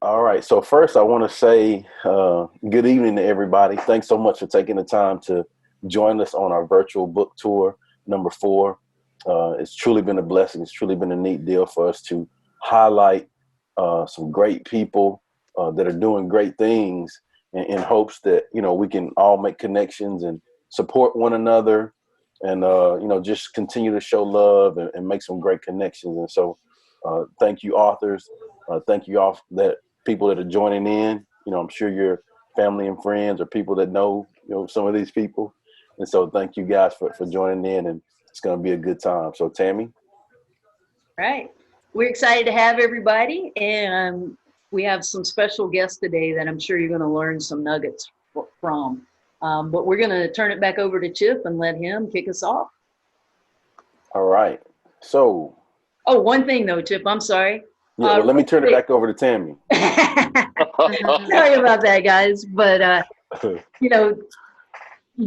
All right. So first, I want to say good evening to everybody. Thanks so much for taking the time to join us on our virtual book tour #4. It's truly been a blessing. It's truly been a neat deal for us to highlight some great people that are doing great things in hopes that, we can all make connections and support one another and, just continue to show love and make some great connections. And so thank you, authors. Thank you all that people that are joining in. I'm sure your family and friends or people that know, some of these people. And so thank you guys for joining in, and it's going to be a good time. So Tami. Right. We're excited to have everybody, and we have some special guests today that I'm sure you're going to learn some nuggets from. But we're going to turn it back over to Chip and let him kick us off. All right. So. Oh, one thing though, Chip, I'm sorry. Yeah, well, let me turn it back over to Tami. Sorry about that, guys. But, you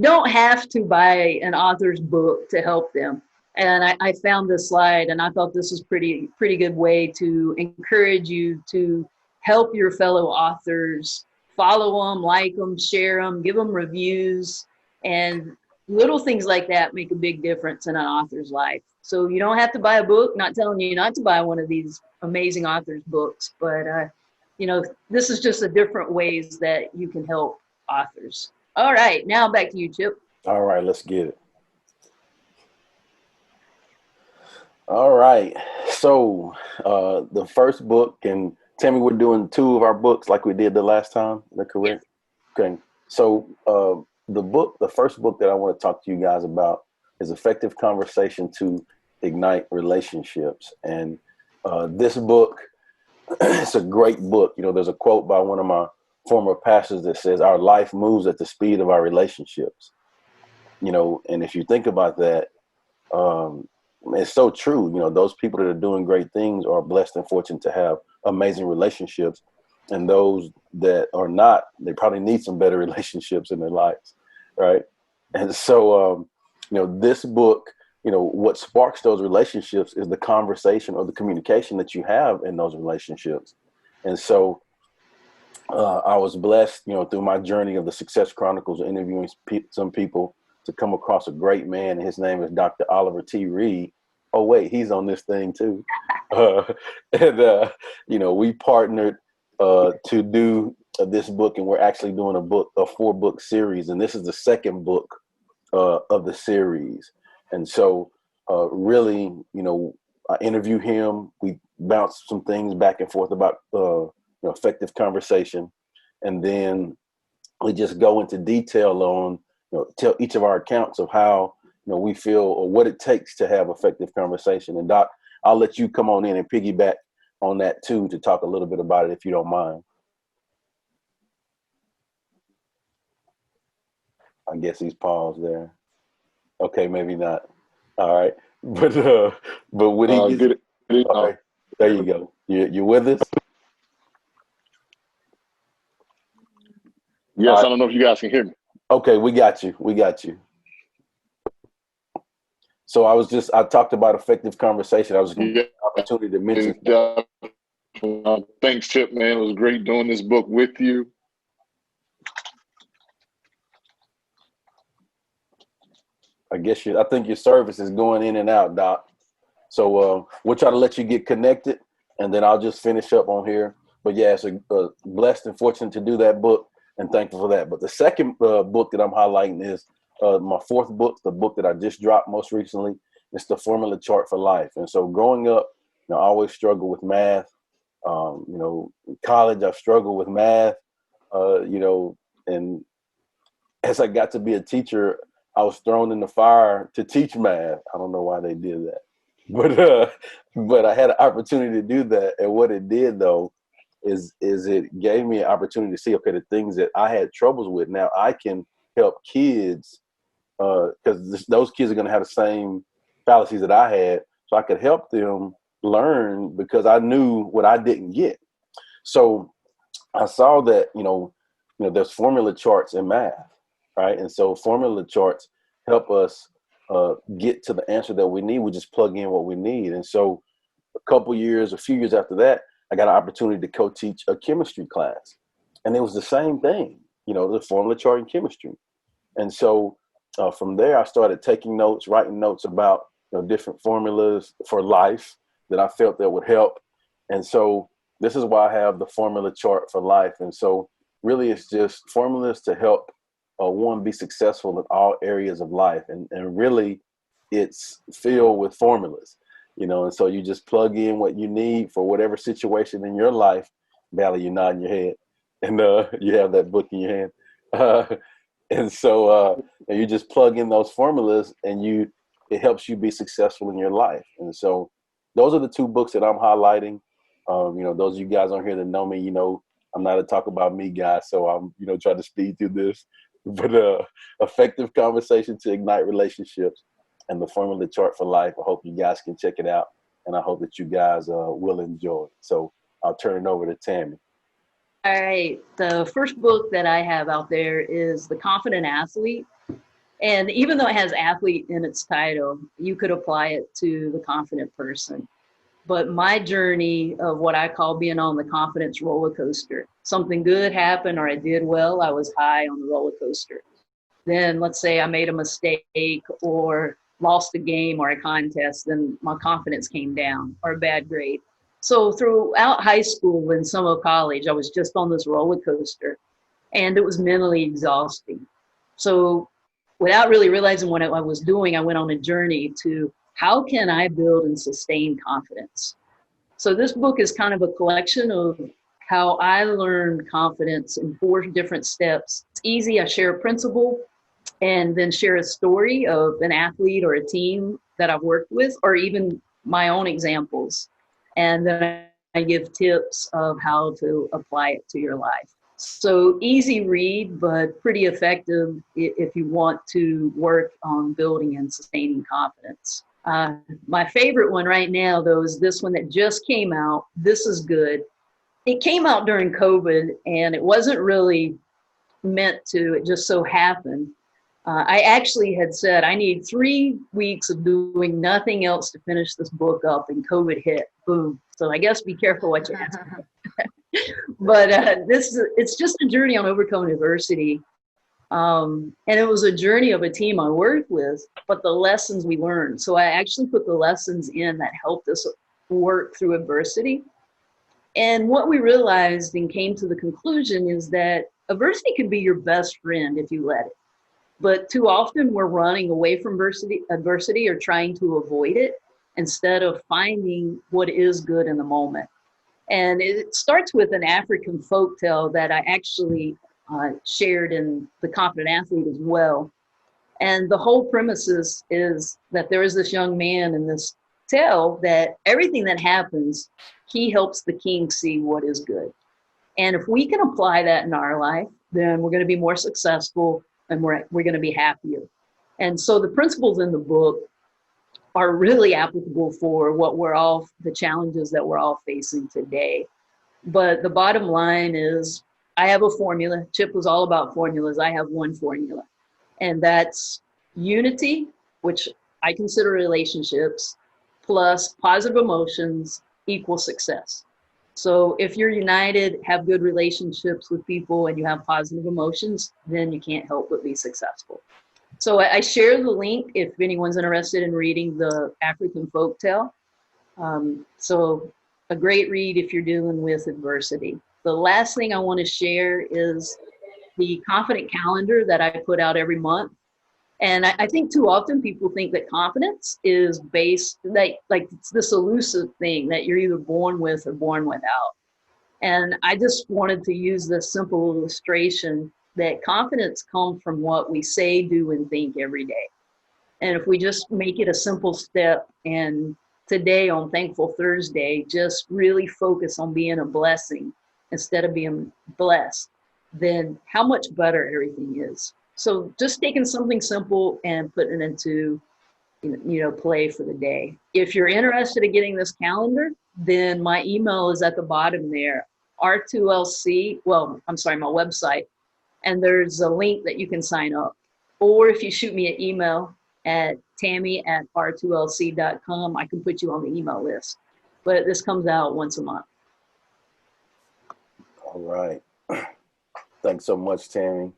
don't have to buy an author's book to help them. And I found this slide, and I thought this was pretty good way to encourage you to help your fellow authors. Follow them, like them, share them, give them reviews, and little things like that make a big difference in an author's life. So you don't have to buy a book. Not telling you not to buy one of these amazing authors' books, but this is just the different ways that you can help authors. All right, now back to you, Chip. All right, let's get it. All right. So the first book, and Tami, we're doing 2 of our books like we did the last time. Is that correct? Yes. Okay. So the first book that I want to talk to you guys about is Effective Conversation to Ignite Relationships. And this book, it's a great book. There's a quote by one of my former pastors that says, "Our life moves at the speed of our relationships." And if you think about that, it's so true. Those people that are doing great things are blessed and fortunate to have amazing relationships. And those that are not, they probably need some better relationships in their lives. Right. And so, this book, what sparks those relationships is the conversation or the communication that you have in those relationships. And so I was blessed, through my journey of the Success Chronicles, interviewing some people, to come across a great man. His name is Dr. Oliver T. Reid. Oh, wait, he's on this thing too. We partnered to do this book, and we're actually doing a 4-book series. And this is the second book of the series. And so really, I interview him. We bounce some things back and forth about effective conversation. And then we just go into detail on, tell each of our accounts of how, we feel or what it takes to have effective conversation. And Doc, I'll let you come on in and piggyback on that too, to talk a little bit about it, if you don't mind. I guess he's paused there. Okay, maybe not. All right. But when he gets it, okay, there you go. You with us? Yes, right. I don't know if you guys can hear me. Okay, we got you. So I talked about effective conversation. I was going to get an opportunity to mention. Thanks, Chip, man. It was great doing this book with you. I think your service is going in and out, Doc. So we'll try to let you get connected, and then I'll just finish up on here. But yeah, it's blessed and fortunate to do that book, and thankful for that. But the second book that I'm highlighting is my 4th book, the book that I just dropped most recently. It's The Formula Chart for Life. And so growing up, I always struggled with math. In college, I've struggled with math, and as I got to be a teacher, I was thrown in the fire to teach math. I don't know why they did that, but I had an opportunity to do that. And what it did, though, is it gave me an opportunity to see, okay, the things that I had troubles with, now I can help kids, because those kids are going to have the same fallacies that I had. So I could help them learn because I knew what I didn't get. So I saw that, there's formula charts in math, right? And so formula charts help us get to the answer that we need. We just plug in what we need. And so a few years after that, I got an opportunity to co-teach a chemistry class, and it was the same thing, the formula chart in chemistry. And so from there, I started taking notes, writing notes about different formulas for life that I felt that would help. And so this is why I have the formula chart for life. And so really, it's just formulas to help one be successful in all areas of life. And really, it's filled with formulas, and so you just plug in what you need for whatever situation in your life. Vallye, you're nodding your head, and you have that book in your hand. And so and you just plug in those formulas, and it helps you be successful in your life. And so those are the two books that I'm highlighting. Those of you guys on here that know me, I'm not a talk about me guy, so I'm trying to speed through this. But Effective Conversation to Ignite Relationships and the Formula Chart for Life. I hope you guys can check it out, and I hope that you guys will enjoy it. So I'll turn it over to Tami. All right. The first book that I have out there is The Confident Athlete. And even though it has athlete in its title, you could apply it to the confident person. But my journey of what I call being on the confidence roller coaster, something good happened or I did well, I was high on the roller coaster. Then let's say I made a mistake or lost a game or a contest, then my confidence came down, or a bad grade. So throughout high school and some of college, I was just on this roller coaster, and it was mentally exhausting. So without really realizing what I was doing, I went on a journey to how can I build and sustain confidence? So this book is kind of a collection of how I learned confidence in 4 different steps. It's easy. I share a principle and then share a story of an athlete or a team that I've worked with, or even my own examples. And then I give tips of how to apply it to your life. So easy read, but pretty effective if you want to work on building and sustaining confidence. My favorite one right now, though, is this one that just came out. This is good. It came out during COVID, and it wasn't really meant to. It just so happened. I actually had said I need 3 weeks of doing nothing else to finish this book up, and COVID hit. Boom. So I guess be careful what you ask for. But it's just a journey on overcoming adversity. And it was a journey of a team I worked with, but the lessons we learned. So I actually put the lessons in that helped us work through adversity. And what we realized and came to the conclusion is that adversity can be your best friend if you let it. But too often we're running away from adversity or trying to avoid it instead of finding what is good in the moment. And it starts with an African folktale that I actually shared in The Confident Athlete as well. And the whole premise is that there is this young man in this tale that everything that happens, he helps the king see what is good. And if we can apply that in our life, then we're going to be more successful and we're going to be happier. And so the principles in the book are really applicable for the challenges that we're all facing today. But the bottom line is I have a formula. Chip was all about formulas. I have one formula, and that's unity, which I consider relationships, plus positive emotions equal success. So if you're united, have good relationships with people, and you have positive emotions, then you can't help but be successful. So I share the link if anyone's interested in reading the African folktale. So a great read if you're dealing with adversity. The last thing I want to share is the Confident Calendar that I put out every month. And I think too often people think that confidence is based, like it's this elusive thing that you're either born with or born without. And I just wanted to use this simple illustration that confidence comes from what we say, do, and think every day. And if we just make it a simple step, and today on Thankful Thursday, just really focus on being a blessing instead of being blessed, then how much better everything is. So just taking something simple and putting it into, play for the day. If you're interested in getting this calendar, then my email is at the bottom there, R2LC, my website, and there's a link that you can sign up. Or if you shoot me an email at Tami@r2lc.com, I can put you on the email list. But this comes out once a month. All right. Thanks so much, Tammy.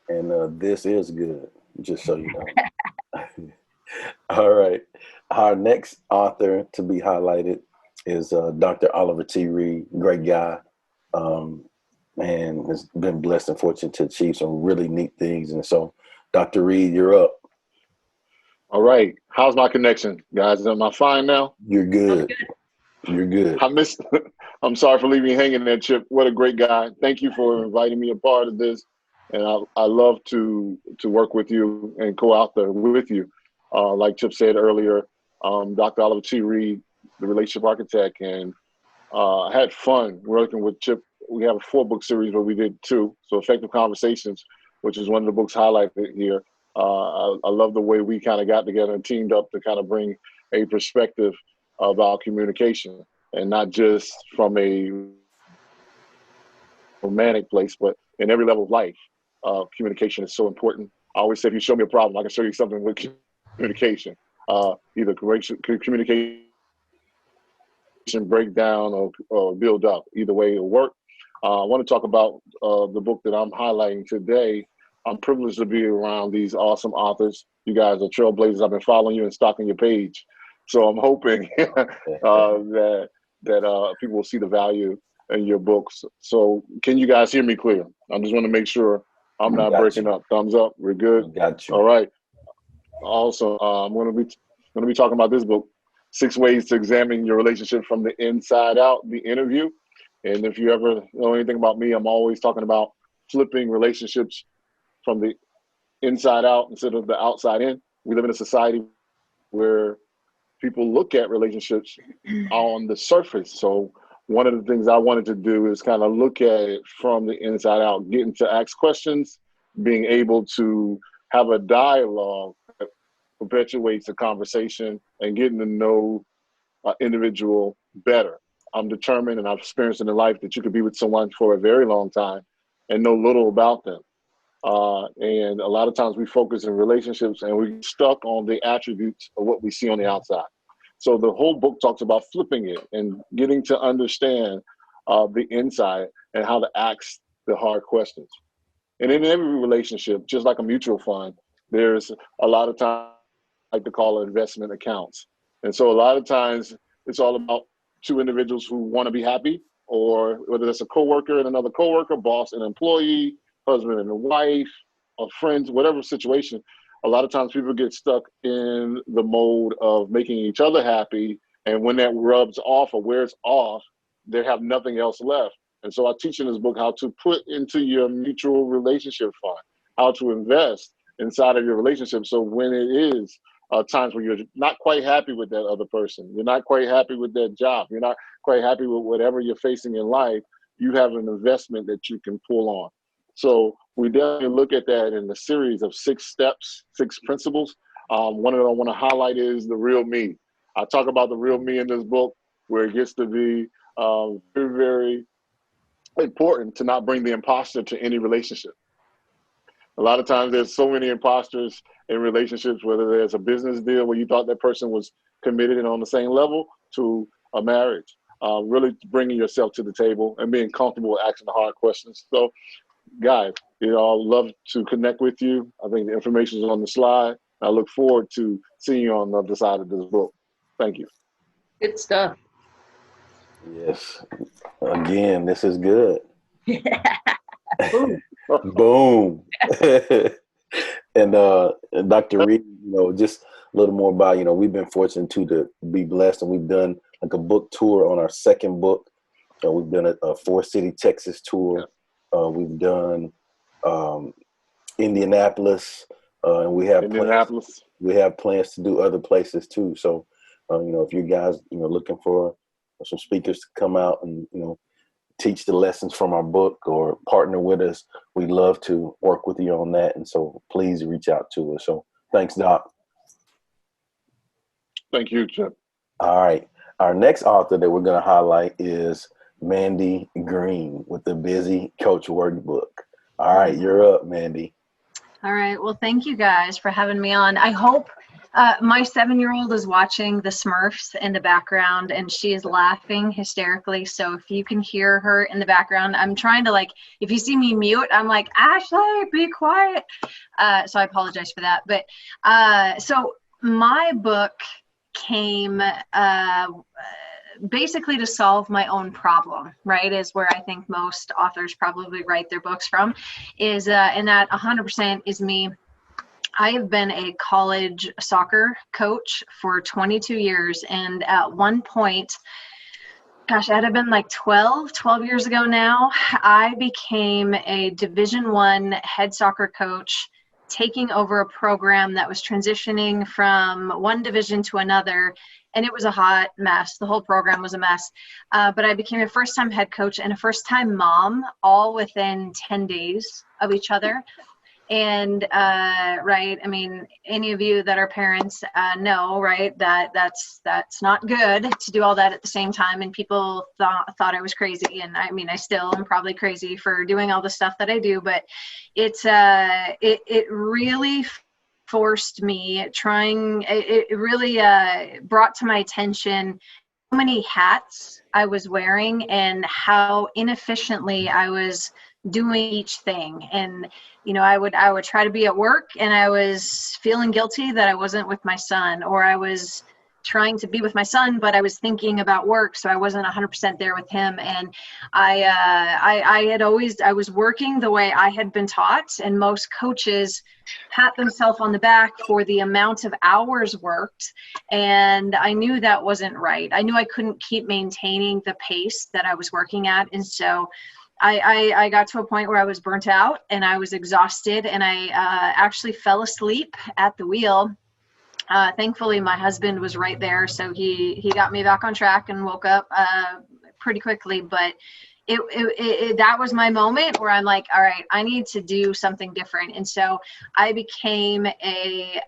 And this is good, just so you know. All right. Our next author to be highlighted is Dr. Oliver T. Reid, great guy, and has been blessed and fortunate to achieve some really neat things. And so, Dr. Reid, you're up. All right. How's my connection, guys? Am I fine now? You're good. You're good. I'm sorry for leaving you hanging there, Chip. What a great guy. Thank you for inviting me a part of this. And I love to work with you and co-author with you. Like Chip said earlier, Dr. Oliver T. Reid, the relationship architect, and I had fun working with Chip. We have a 4-book series, but we did 2. So Effective Conversations, which is one of the books highlighted here. I love the way we kind of got together and teamed up to kind of bring a perspective about communication, and not just from a romantic place, but in every level of life. Communication is so important. I always say, if you show me a problem, I can show you something with communication. Either communication break down or build up. Either way, it'll work. I want to talk about the book that I'm highlighting today. I'm privileged to be around these awesome authors. You guys are trailblazers. I've been following you and stalking your page. So I'm hoping that people will see the value in your books. So can you guys hear me clear? I just want to make sure I'm not breaking up. Thumbs up. We're good. Got you. All right. Also, I'm going to be talking about this book, 6 Ways to Examine Your Relationship from the Inside Out, the interview. And if you ever know anything about me, I'm always talking about flipping relationships from the inside out instead of the outside in. We live in a society where people look at relationships on the surface. So one of the things I wanted to do is kind of look at it from the inside out, getting to ask questions, being able to have a dialogue that perpetuates a conversation and getting to know an individual better. I'm determined, and I've experienced in life, that you could be with someone for a very long time and know little about them. And a lot of times we focus in relationships and we get stuck on the attributes of what we see on the outside. So the whole book talks about flipping it and getting to understand the inside and how to ask the hard questions. And in every relationship, just like a mutual fund, there's a lot of times I like to call it investment accounts. And so a lot of times it's all about 2 individuals who want to be happy, or whether it's a coworker and another coworker, boss and employee, husband and a wife, or friends, whatever situation. A lot of times people get stuck in the mode of making each other happy. And when that rubs off or wears off, they have nothing else left. And so I teach in this book how to put into your mutual relationship fund, how to invest inside of your relationship. So when it is times where you're not quite happy with that other person, you're not quite happy with that job, you're not quite happy with whatever you're facing in life, you have an investment that you can pull on. So we definitely look at that in the series of 6 steps, 6 principles. One of them I want to highlight is the real me. I talk about the real me in this book, where it gets to be very, very important to not bring the imposter to any relationship. A lot of times there's so many imposters in relationships, whether there's a business deal where you thought that person was committed and on the same level, to a marriage. Really bringing yourself to the table and being comfortable with asking the hard questions. So guys, I'll love to connect with you. I think the information is on the slide. I look forward to seeing you on the other side of this book. Thank you. Good stuff. Yes. Again, this is good. Boom. Boom. And Dr. Reid, just a little more about, we've been fortunate to be blessed, and we've done like a book tour on our 2nd book. We've done a 4-city Texas tour. We've done Indianapolis, and we have plans to do other places too. So, if you guys, looking for some speakers to come out and, teach the lessons from our book or partner with us, we'd love to work with you on that. And so please reach out to us. So thanks, Doc. Thank you, Chip. All right. Our next author that we're going to highlight is Mandy Green with the Busy Coach Workbook. All right, you're up, Mandy. All right. Well, thank you guys for having me on. I hope My 7-year-old is watching the Smurfs in the background, and she is laughing hysterically. So if you can hear her in the background, I'm trying to, like, if you see me mute, I'm like, Ashley, be quiet. So I apologize for that. But so my book came basically to solve my own problem, right? Is where I think most authors probably write their books from, is and that 100% is me. I have been a college soccer coach for 22 years. And at one point, gosh, I'd have been like 12 years ago now, I became a Division I head soccer coach, taking over a program that was transitioning from one division to another. And it was a hot mess. The whole program was a mess. But I became a first-time head coach and a first-time mom, all within 10 days of each other. And right, I mean, any of you that are parents know, right, that that's not good to do all that at the same time. And people thought I was crazy, and I mean, I still am probably crazy for doing all the stuff that I do. But it's it really forced me trying. It really brought to my attention how many hats I was wearing and how inefficiently I was doing each thing. And you know, I would try to be at work and I was feeling guilty that I wasn't with my son, or I was trying to be with my son, but I was thinking about work, so I wasn't 100% there with him. And I was working the way I had been taught, and most coaches pat themselves on the back for the amount of hours worked, and I knew that wasn't right. I knew I couldn't keep maintaining the pace that I was working at, and so I got to a point where I was burnt out and I was exhausted, and I actually fell asleep at the wheel. Thankfully, my husband was right there, so he got me back on track and woke up pretty quickly. But that was my moment where I'm like, all right, I need to do something different. And so I became a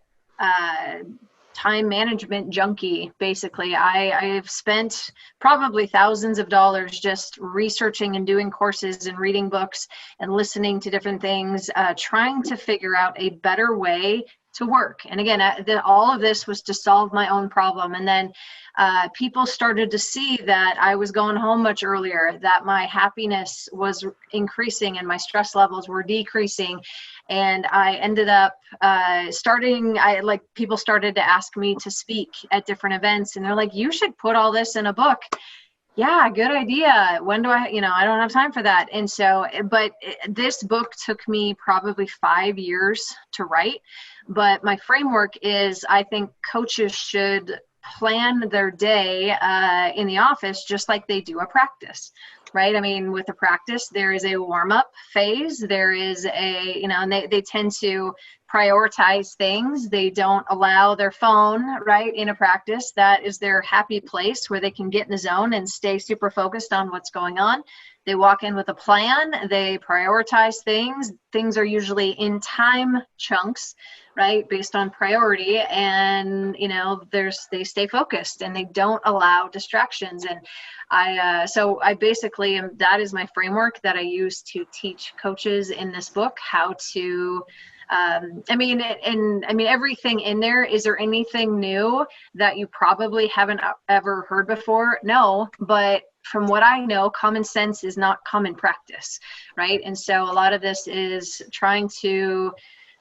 time management junkie. Basically, I've spent probably thousands of dollars just researching and doing courses and reading books and listening to different things, trying to figure out a better way to work. And again, all of this was to solve my own problem. And then people started to see that I was going home much earlier, that my happiness was increasing and my stress levels were decreasing. And I ended up people started to ask me to speak at different events, and they're like, you should put all this in a book. Yeah, good idea. When do I don't have time for that. And so, but this book took me probably 5 years to write. But my framework is, I think coaches should plan their day in the office just like they do a practice, right? I mean, with a practice, there is a warm-up phase. There is and they tend to prioritize things. They don't allow their phone, right, in a practice. That is their happy place where they can get in the zone and stay super focused on what's going on. They walk in with a plan. They prioritize things. Things are usually in time chunks, right, based on priority. And, they stay focused and they don't allow distractions. And so I basically, that is my framework that I use to teach coaches in this book how to, everything in there. Is there anything new that you probably haven't ever heard before? No, but from what I know, common sense is not common practice, right? And so a lot of this is trying to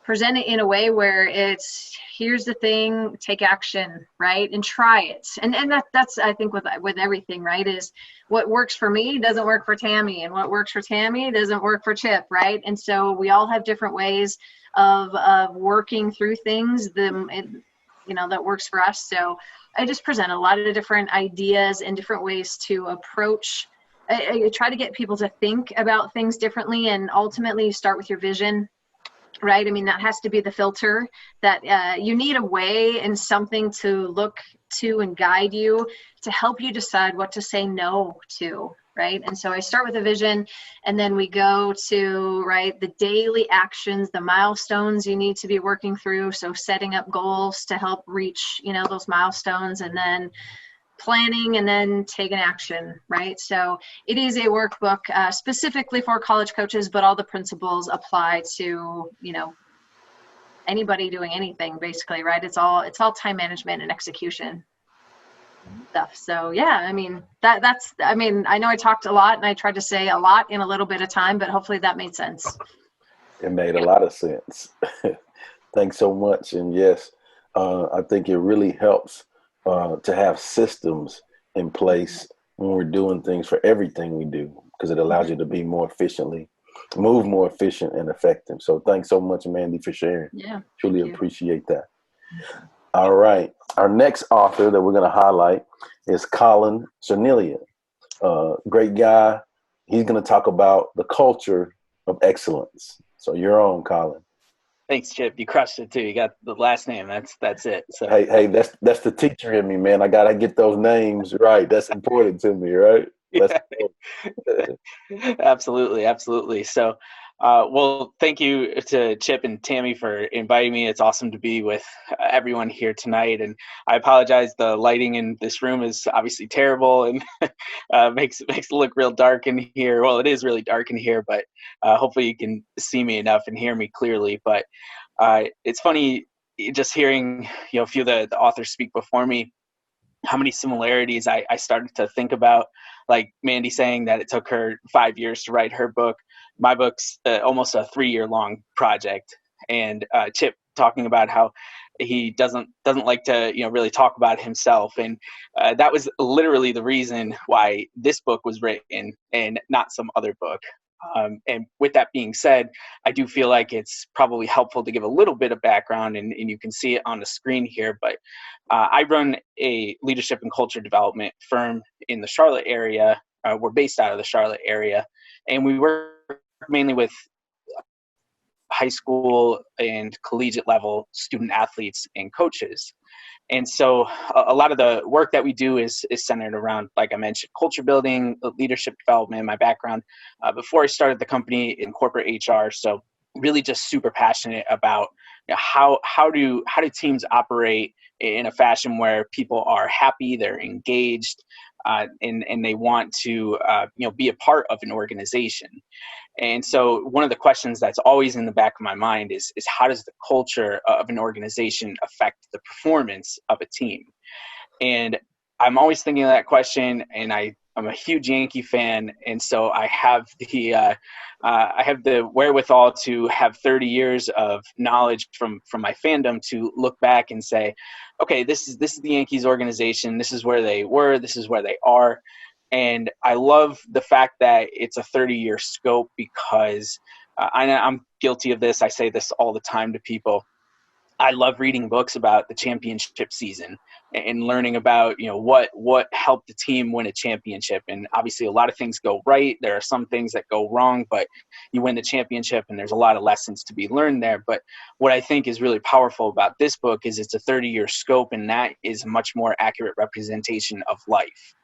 present it in a way where it's, here's the thing, take action, right? And try it. And that's, I think with everything, right, is what works for me doesn't work for Tami, and what works for Tami doesn't work for Chip, right? And so we all have different ways of working through things that works for us. So I just present a lot of different ideas and different ways to approach. I try to get people to think about things differently, and ultimately you start with your vision, right? I mean, that has to be the filter, that you need a way and something to look to and guide you to help you decide what to say no to, right? And so I start with a vision, and then we go to, right, the daily actions, the milestones you need to be working through. So setting up goals to help reach, those milestones, and then planning, and then taking action, right? So it is a workbook specifically for college coaches, but all the principles apply to, anybody doing anything basically, right? It's all time management and execution stuff. So yeah, I mean, that's I mean, I know I talked a lot and I tried to say a lot in a little bit of time, but hopefully that made sense. It made a lot of sense. Thanks so much. And yes, I think it really helps to have systems in place when we're doing things for everything we do, because it allows you to be more efficient and effective. So thanks so much, Mandy, for sharing. Yeah. Truly appreciate that. All right. Our next author that we're going to highlight is Colin Cerniglia. Great guy. He's going to talk about the culture of excellence. So you're on, Colin. Thanks, Chip. You crushed it too. You got the last name. That's it. So hey, that's the teacher in me, man. I gotta get those names right. That's important to me, right? Yeah. Absolutely. So, well, thank you to Chip and Tami for inviting me. It's awesome to be with everyone here tonight. And I apologize. The lighting in this room is obviously terrible and makes it look real dark in here. Well, it is really dark in here, but hopefully you can see me enough and hear me clearly. But it's funny just hearing a few of the authors speak before me, how many similarities I started to think about, like Mandy saying that it took her 5 years to write her book. My book's almost a 3-year-long project. And Chip talking about how he doesn't like to really talk about himself, and that was literally the reason why this book was written and not some other book. And with that being said, I do feel like it's probably helpful to give a little bit of background, and you can see it on the screen here. But I run a leadership and culture development firm in the Charlotte area. We're based out of the Charlotte area, and we work mainly with high school and collegiate level student athletes and coaches. And so a lot of the work that we do is centered around, like I mentioned, culture building, leadership development. My background before I started the company in corporate HR, so really just super passionate about how do teams operate in a fashion where people are happy, they're engaged, and they want to be a part of an organization. And so one of the questions that's always in the back of my mind is how does the culture of an organization affect the performance of a team? And I'm always thinking of that question, and I'm a huge Yankee fan, and so I have the wherewithal to have 30 years of knowledge from my fandom to look back and say, okay, this is the Yankees organization. This is where they were. This is where they are. And I love the fact that it's a 30-year scope, because I'm guilty of this. I say this all the time to people. I love reading books about the championship season and learning about what helped the team win a championship. And obviously a lot of things go right. There are some things that go wrong, but you win the championship and there's a lot of lessons to be learned there. But what I think is really powerful about this book is it's a 30-year scope, and that is a much more accurate representation of life.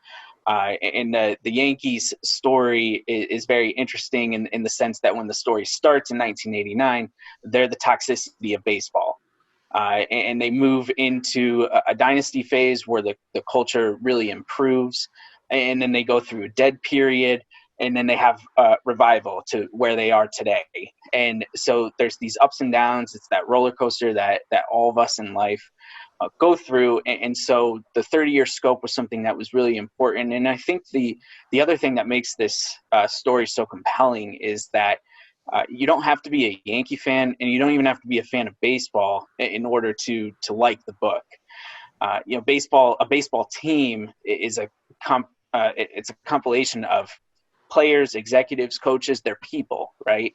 And the Yankees story is very interesting in the sense that when the story starts in 1989, they're the toxicity of baseball. And they move into a dynasty phase where the culture really improves. And then they go through a dead period, and then they have revival to where they are today. And so there's these ups and downs. It's that roller coaster that all of us in life go through. And so the 30-year scope was something that was really important. And I think the other thing that makes this story so compelling is that you don't have to be a Yankee fan, and you don't even have to be a fan of baseball in order to like the book. A baseball team is it's a compilation of players, executives, coaches, they're people, right?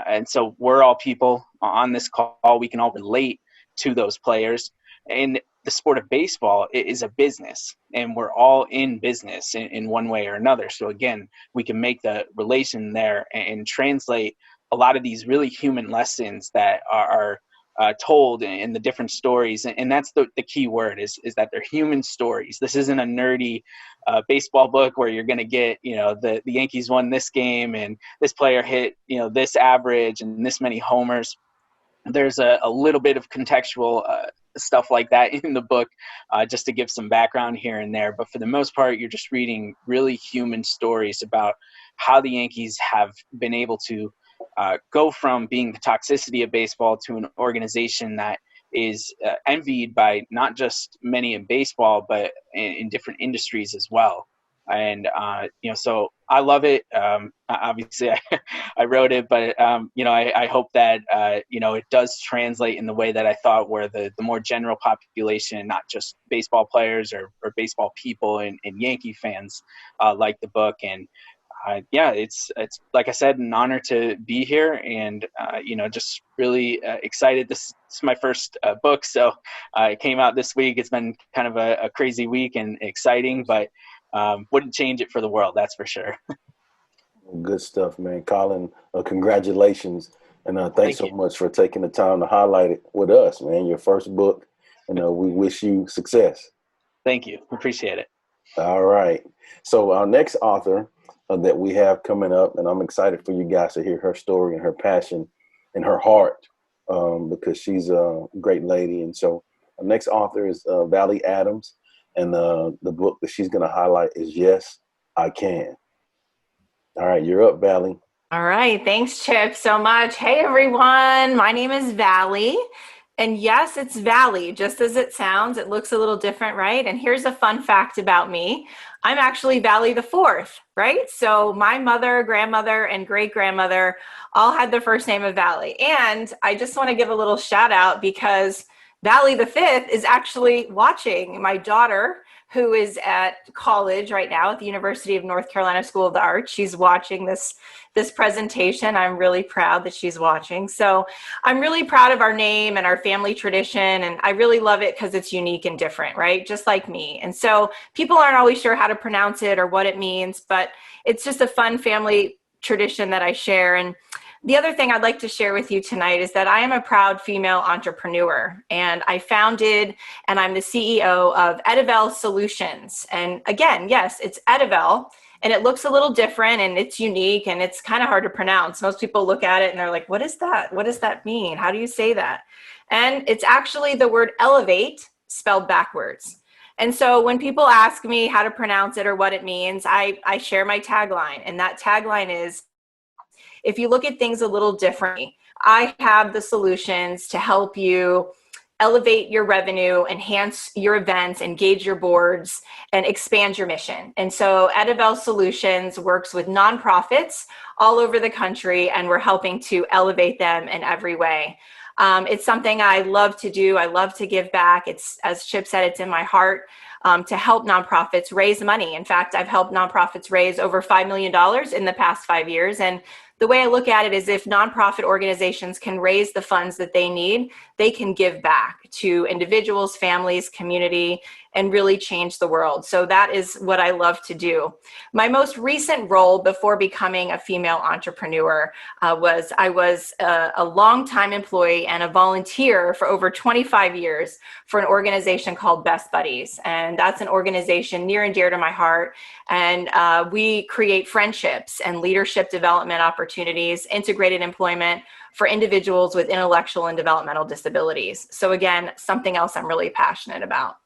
And so we're all people on this call. We can all relate to those players. And the sport of baseball is a business, and we're all in business in one way or another. So again, we can make the relation there and translate a lot of these really human lessons that are told in the different stories. And that's the key word is that they're human stories. This isn't a nerdy baseball book where you're going to get, the Yankees won this game and this player hit, this average and this many homers. There's a little bit of contextual stuff like that in the book, just to give some background here and there. But for the most part, you're just reading really human stories about how the Yankees have been able to go from being the toxicity of baseball to an organization that is envied by not just many in baseball, but in different industries as well. And, so I love it. Obviously, I wrote it, but, I hope that, it does translate in the way that I thought, where the more general population, not just baseball players or baseball people and Yankee fans like the book. And it's like I said, an honor to be here, and just really excited. This is my first book, so it came out this week. It's been kind of a crazy week and exciting, but wouldn't change it for the world, that's for sure. Good stuff, man. Colin, congratulations, and thanks Thank so you. much for taking the time to highlight it with us, man. Your first book, and we wish you success. Thank you. Appreciate it. All right. So our next author that we have coming up, and I'm excited for you guys to hear her story and her passion and her heart, because she's a great lady. And so our next author is Vallye Adams, and the book that she's going to highlight is Yes, I Can. All right, you're up, Vallye. All right, thanks, Chip, so much. Hey, everyone. My name is Vallye. And yes, it's Vallye, just as it sounds. It looks a little different, right? And here's a fun fact about me. I'm actually Vallye the fourth, right? So my mother, grandmother, and great-grandmother all had the first name of Vallye. And I just want to give a little shout out because Vallye the fifth is actually watching. My daughter, who is at college right now at the University of North Carolina School of the Arts, she's watching this presentation. I'm really proud that she's watching. So I'm really proud of our name and our family tradition, and I really love it because it's unique and different, right? Just like me. And so people aren't always sure how to pronounce it or what it means, but it's just a fun family tradition that I share. And the other thing I'd like to share with you tonight is that I am a proud female entrepreneur, and I founded and I'm the CEO of Edivel Solutions. And again, yes, it's Edivel, and it looks a little different and it's unique and it's kind of hard to pronounce. Most people look at it and they're like, what is that? What does that mean? How do you say that? And it's actually the word elevate spelled backwards. And so when people ask me how to pronounce it or what it means, I share my tagline. And that tagline is, if you look at things a little differently, I have the solutions to help you elevate your revenue, enhance your events, engage your boards, and expand your mission. And so Edivel Solutions works with nonprofits all over the country, and we're helping to elevate them in every way. It's something I love to do. I love to give back. It's, as Chip said, it's in my heart to help nonprofits raise money. In fact, I've helped nonprofits raise over $5 million in the past 5 years. And the way I look at it is, if nonprofit organizations can raise the funds that they need, they can give back to individuals, families, community, and really change the world. So that is what I love to do. My most recent role before becoming a female entrepreneur was I was a longtime employee and a volunteer for over 25 years for an organization called Best Buddies. And that's an organization near and dear to my heart. And we create friendships and leadership development opportunities, integrated employment for individuals with intellectual and developmental disabilities. So again, something else I'm really passionate about.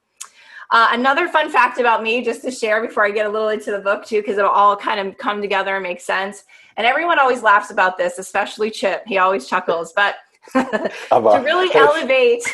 Another fun fact about me, just to share before I get a little into the book too, because it'll all kind of come together and make sense. And everyone always laughs about this, especially Chip. He always chuckles, but to really elevate,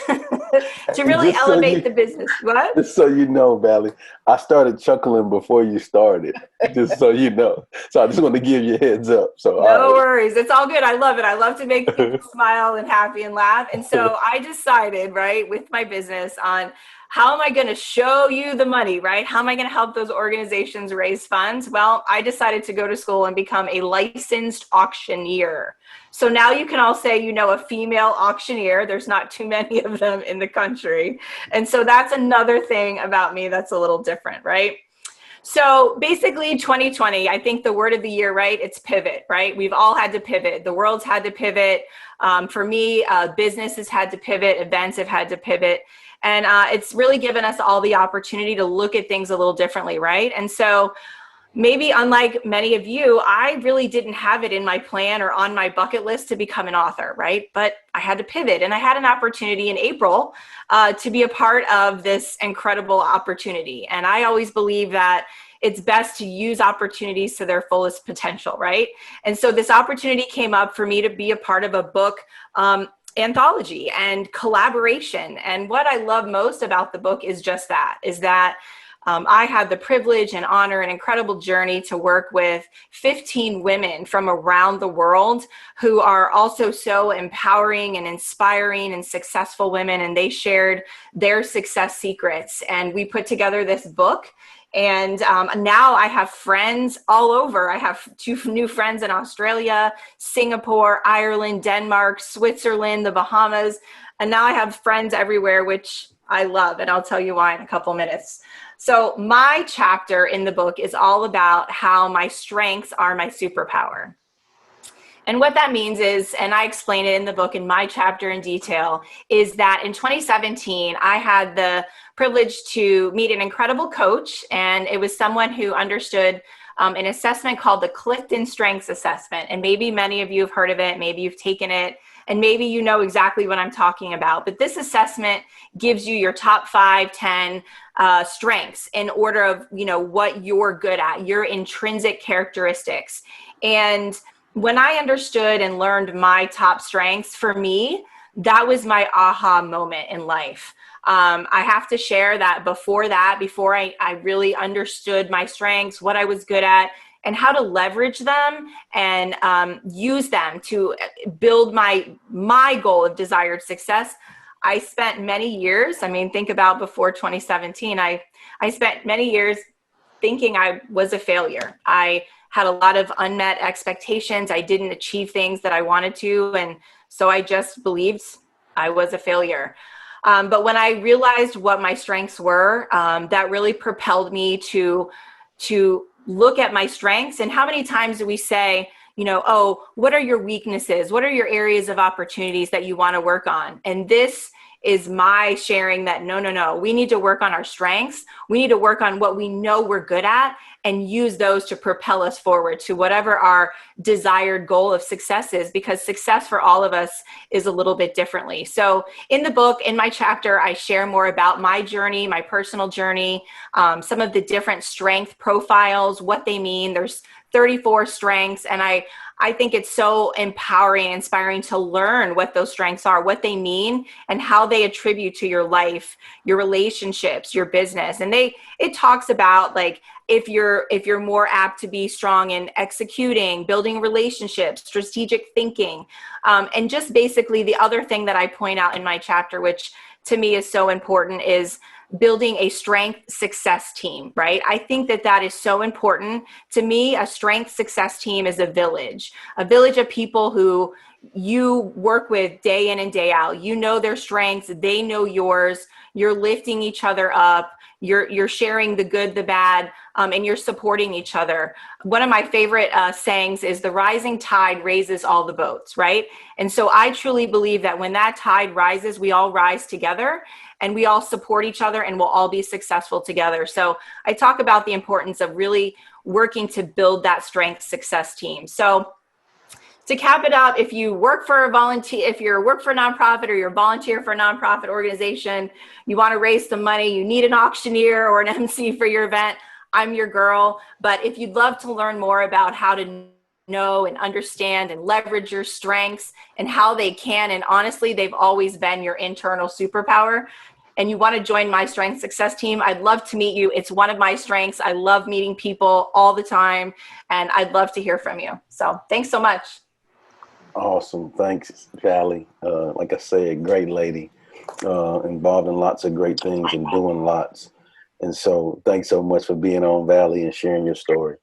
the business. What? Just so you know, Vallye, I started chuckling before you started, just so you know. So I just want to give you a heads up. So no worries. It's all good. I love it. I love to make people smile and happy and laugh. And so I decided, right, with my business on how am I going to show you the money, right? How am I going to help those organizations raise funds? Well, I decided to go to school and become a licensed auctioneer. So now you can all say, a female auctioneer. There's not too many of them in the country. And so that's another thing about me that's a little different, right? So basically 2020, I think the word of the year, right? It's pivot, right? We've all had to pivot. The world's had to pivot. For me, business has had to pivot. Events have had to pivot. And it's really given us all the opportunity to look at things a little differently, right? And so maybe unlike many of you, I really didn't have it in my plan or on my bucket list to become an author, right? But I had to pivot, and I had an opportunity in April to be a part of this incredible opportunity. And I always believe that it's best to use opportunities to their fullest potential, right? And so this opportunity came up for me to be a part of a book anthology and collaboration. And what I love most about the book is just that, is that I had the privilege and honor and incredible journey to work with 15 women from around the world who are also so empowering and inspiring and successful women. And they shared their success secrets. And we put together this book. And now I have friends all over. I have 2 new friends in Australia, Singapore, Ireland, Denmark, Switzerland, the Bahamas. And now I have friends everywhere, which I love. And I'll tell you why in a couple minutes. So my chapter in the book is all about how my strengths are my superpower. And what that means is, and I explain it in the book in my chapter in detail, is that in 2017, I had the privilege to meet an incredible coach, and it was someone who understood an assessment called the Clifton Strengths Assessment. And maybe many of you have heard of it, maybe you've taken it, and maybe you know exactly what I'm talking about. But this assessment gives you your top 5, 10 strengths in order of, what you're good at, your intrinsic characteristics. And when I understood and learned my top strengths, for me, that was my aha moment in life. I have to share that before I really understood my strengths, what I was good at, and how to leverage them and use them to build my goal of desired success. I spent many years, think about before 2017, I spent many years thinking I was a failure. I had a lot of unmet expectations. I didn't achieve things that I wanted to. And so I just believed I was a failure. But when I realized what my strengths were, that really propelled me to look at my strengths. And how many times do we say, oh, what are your weaknesses? What are your areas of opportunities that you want to work on? And this is my sharing that no, we need to work on our strengths. We need to work on what we know we're good at and use those to propel us forward to whatever our desired goal of success is, because success for all of us is a little bit differently. So in the book, in my chapter, I share more about my journey, my personal journey, some of the different strength profiles, what they mean. There's 34 strengths. And I think it's so empowering and inspiring to learn what those strengths are, what they mean, and how they attribute to your life, your relationships, your business. And it talks about like, if you're more apt to be strong in executing, building relationships, strategic thinking, and just basically the other thing that I point out in my chapter, which to me is so important, is building a strength success team, right? I think that is so important. To me, a strength success team is a village of people who you work with day in and day out. You know their strengths, they know yours. You're lifting each other up. You're sharing the good, the bad, and you're supporting each other. One of my favorite sayings is the rising tide raises all the boats, right? And so I truly believe that when that tide rises, we all rise together and we all support each other and we'll all be successful together. So I talk about the importance of really working to build that strength success team. So to cap it up, if you work for a nonprofit or you're a volunteer for a nonprofit organization, you want to raise some money, you need an auctioneer or an MC for your event, I'm your girl. But if you'd love to learn more about how to know and understand and leverage your strengths and how they can, and honestly, they've always been your internal superpower, and you want to join my strength success team, I'd love to meet you. It's one of my strengths. I love meeting people all the time, and I'd love to hear from you. So thanks so much. Awesome. Thanks, Vallye. Like I said, great lady, involved in lots of great things and doing lots. And so thanks so much for being on, Vallye, and sharing your story.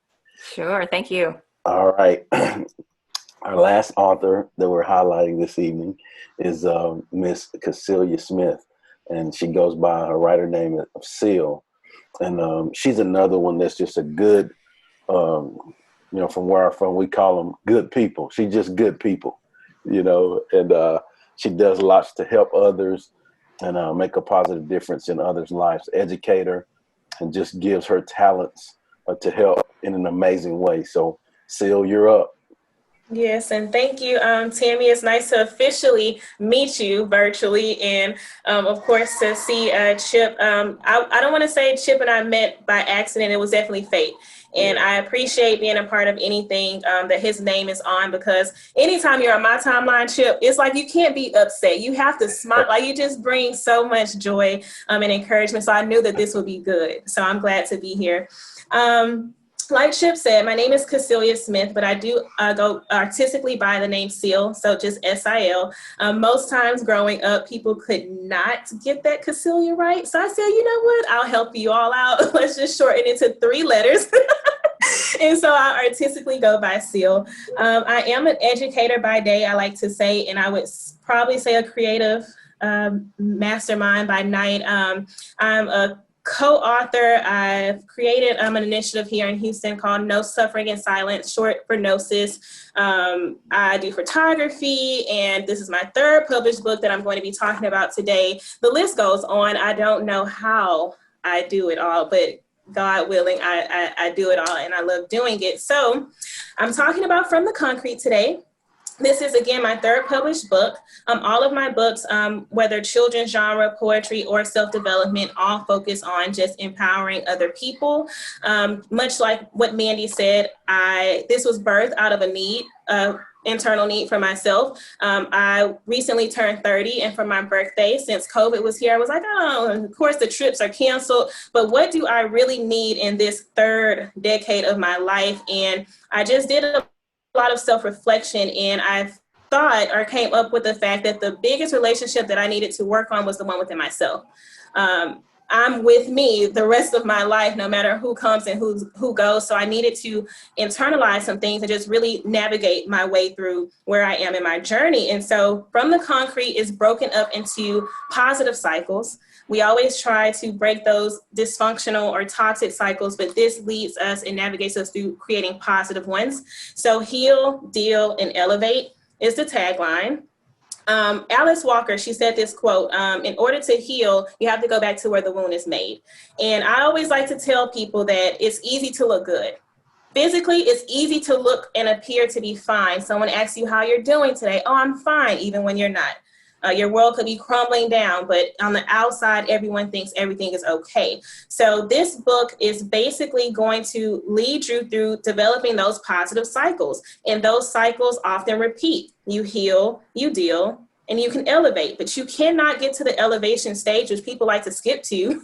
Sure. Thank you. All right. Our last author that we're highlighting this evening is Miss Casilya Smith, and she goes by her writer name of Seal. And she's another one that's just a good, from where I'm from, we call them good people. She's just good people, and she does lots to help others and make a positive difference in others' lives, educate her, and just gives her talents to help in an amazing way. So, Seal, you're up. Yes, and thank you, Tammy. It's nice to officially meet you virtually, and of course to see Chip. I don't want to say Chip and I met by accident. It was definitely fate, and I appreciate being a part of anything that his name is on, because anytime you're on my timeline, Chip, it's like you can't be upset. You have to smile. Like, you just bring so much joy and encouragement. So I knew that this would be good. So I'm glad to be here. Like Chip said, my name is Casilya Smith, but I do go artistically by the name Seal, so just S-I-L. Most times growing up, people could not get that Casilya right. So I said, you know what? I'll help you all out. Let's just shorten it to 3 letters. And so I artistically go by Seal. I am an educator by day, I like to say, and I would probably say a creative mastermind by night. I'm a co-author. I've created an initiative here in Houston called No Suffering in Silence, short for NOSIS. I do photography, and this is my 3rd published book that I'm going to be talking about today. The list goes on. I don't know how I do it all, but God willing, I do it all, and I love doing it. So I'm talking about From the Concrete today. This is, again, my 3rd published book. All of my books, whether children's genre, poetry, or self-development, all focus on just empowering other people. Much like what Mandy said, this was birthed out of a need, internal need for myself. I recently turned 30, and for my birthday, since COVID was here, I was like, oh, of course the trips are canceled, but what do I really need in this 3rd decade of my life? And I just did a lot of self-reflection, and I thought, or came up with the fact that the biggest relationship that I needed to work on was the one within myself. I'm with me the rest of my life, no matter who comes and who goes. So I needed to internalize some things and just really navigate my way through where I am in my journey. And so From the Concrete is broken up into positive cycles. We always try to break those dysfunctional or toxic cycles, but this leads us and navigates us through creating positive ones. So heal, deal, and elevate is the tagline. Alice Walker, she said this quote, in order to heal, you have to go back to where the wound is made. And I always like to tell people that it's easy to look good. Physically, it's easy to look and appear to be fine. Someone asks you how you're doing today. Oh, I'm fine, even when you're not. Your world could be crumbling down, but on the outside, everyone thinks everything is okay. So this book is basically going to lead you through developing those positive cycles. And those cycles often repeat. You heal, you deal, and you can elevate, but you cannot get to the elevation stage, which people like to skip to,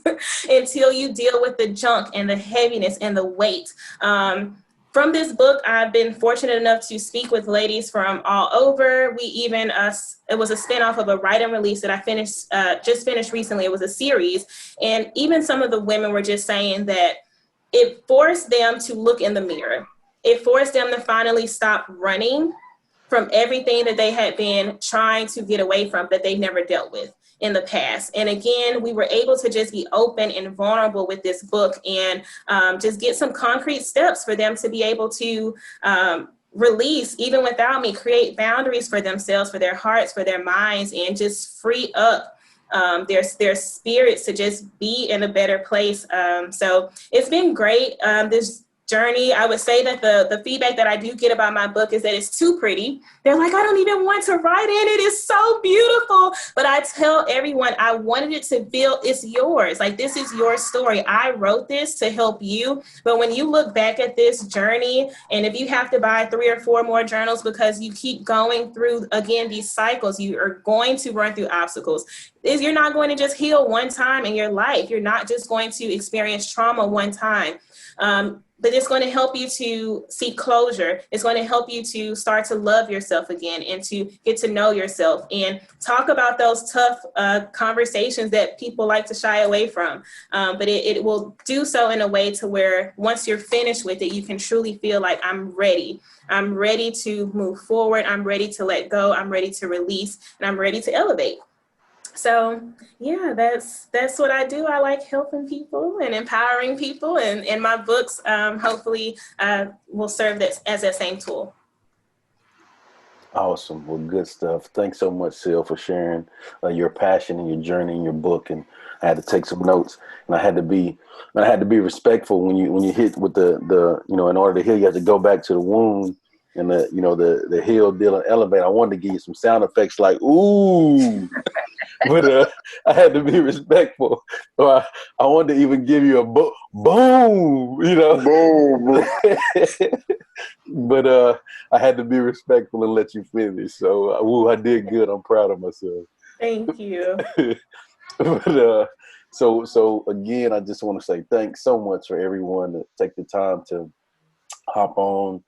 until you deal with the junk and the heaviness and the weight. From this book, I've been fortunate enough to speak with ladies from all over. We even, it was a spinoff of a write and release that I just finished recently. It was a series. And even some of the women were just saying that it forced them to look in the mirror. It forced them to finally stop running from everything that they had been trying to get away from, that they never dealt with in the past. And again, we were able to just be open and vulnerable with this book, and just get some concrete steps for them to be able to release, even without me, create boundaries for themselves, for their hearts, for their minds, and just free up their spirits to just be in a better place. So it's been great. This journey, I would say that the feedback that I do get about my book is that it's too pretty. They're like, I don't even want to write in it. It's so beautiful. But I tell everyone, I wanted it to feel it's yours. Like, this is your story. I wrote this to help you. But when you look back at this journey, and if you have to buy 3 or 4 more journals because you keep going through, again, these cycles, you are going to run through obstacles. You're not going to just heal one time in your life. You're not just going to experience trauma one time. But it's going to help you to seek closure. It's going to help you to start to love yourself again and to get to know yourself and talk about those tough conversations that people like to shy away from. But it will do so in a way to where once you're finished with it, you can truly feel like, I'm ready. I'm ready to move forward. I'm ready to let go. I'm ready to release, and I'm ready to elevate. So yeah, that's what I do. I like helping people and empowering people, and my books hopefully will serve as that same tool. Awesome. Well, good stuff. Thanks so much, Sil, for sharing your passion and your journey in your book. And I had to take some notes, and I had to be respectful when you hit with the in order to heal, you have to go back to the wound and the hill dealing elevator. I wanted to give you some sound effects like ooh, but I had to be respectful. So I wanted to even give you a boom, Boom. but I had to be respectful and let you finish. So I did good. I'm proud of myself. Thank you. But so again, I just want to say thanks so much for everyone to take the time to hop on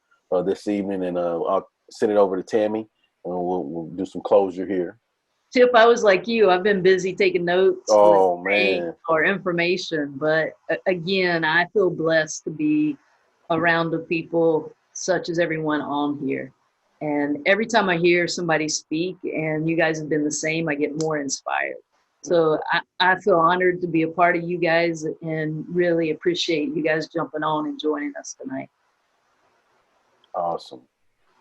this evening, and I'll send it over to Tami, and we'll do some closure here. Chip, I was like you. I've been busy taking notes Oh man, or information, but again, I feel blessed to be around the people such as everyone on here. And every time I hear somebody speak, and you guys have been the same, I get more inspired. So I feel honored to be a part of you guys, and really appreciate you guys jumping on and joining us tonight. awesome.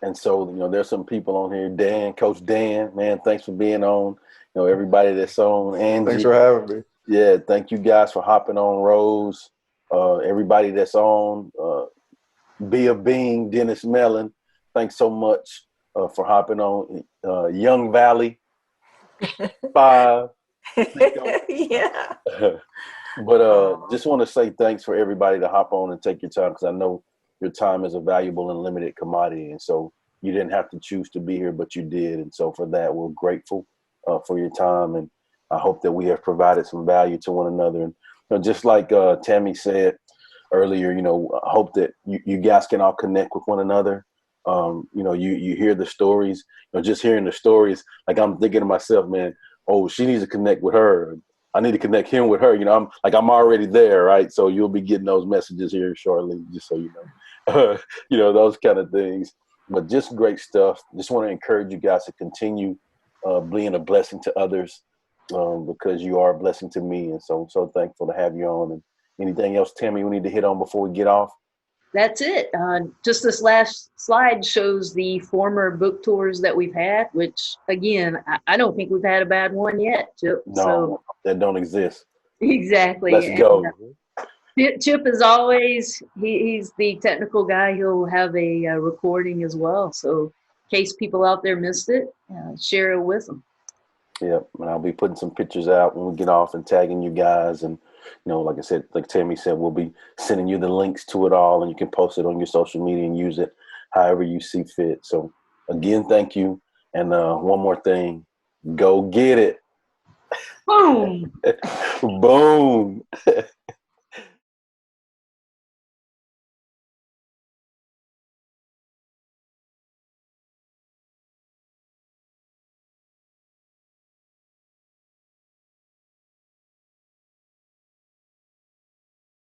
And so there's some people on here. Dan, Coach Dan, man, thanks for being on. Everybody that's on. Angie, thanks for having me. Yeah, thank you guys for hopping on. Rose, everybody that's on. Be a Being, Dennis Mellon, thanks so much for hopping on. Young Vallye, 5. Yeah. But just want to say thanks for everybody to hop on and take your time, because I know your time is a valuable and limited commodity, and so you didn't have to choose to be here, but you did, and so for that we're grateful for your time, and I hope that we have provided some value to one another. And just like Tami said earlier, I hope that you guys can all connect with one another. You hear the stories, just hearing the stories, like I'm thinking to myself, man, oh, she needs to connect with her. I need to connect him with her. I'm already there, right? So you'll be getting those messages here shortly, just so you know, those kind of things. But just great stuff. Just want to encourage you guys to continue being a blessing to others, because you are a blessing to me. And so I'm so thankful to have you on. And anything else, Tami, we need to hit on before we get off? That's it. Just this last slide shows the former book tours that we've had, which, again, I don't think we've had a bad one yet, Chip. No, that don't exist. Exactly. Let's go. Chip, as always, he's the technical guy. He'll have a recording as well. So in case people out there missed it, share it with them. Yep, and I'll be putting some pictures out when we get off and tagging you guys. And, like I said, like Tami said, we'll be sending you the links to it all, and you can post it on your social media and use it however you see fit. So, again, thank you. And one more thing, go get it. Boom. Boom.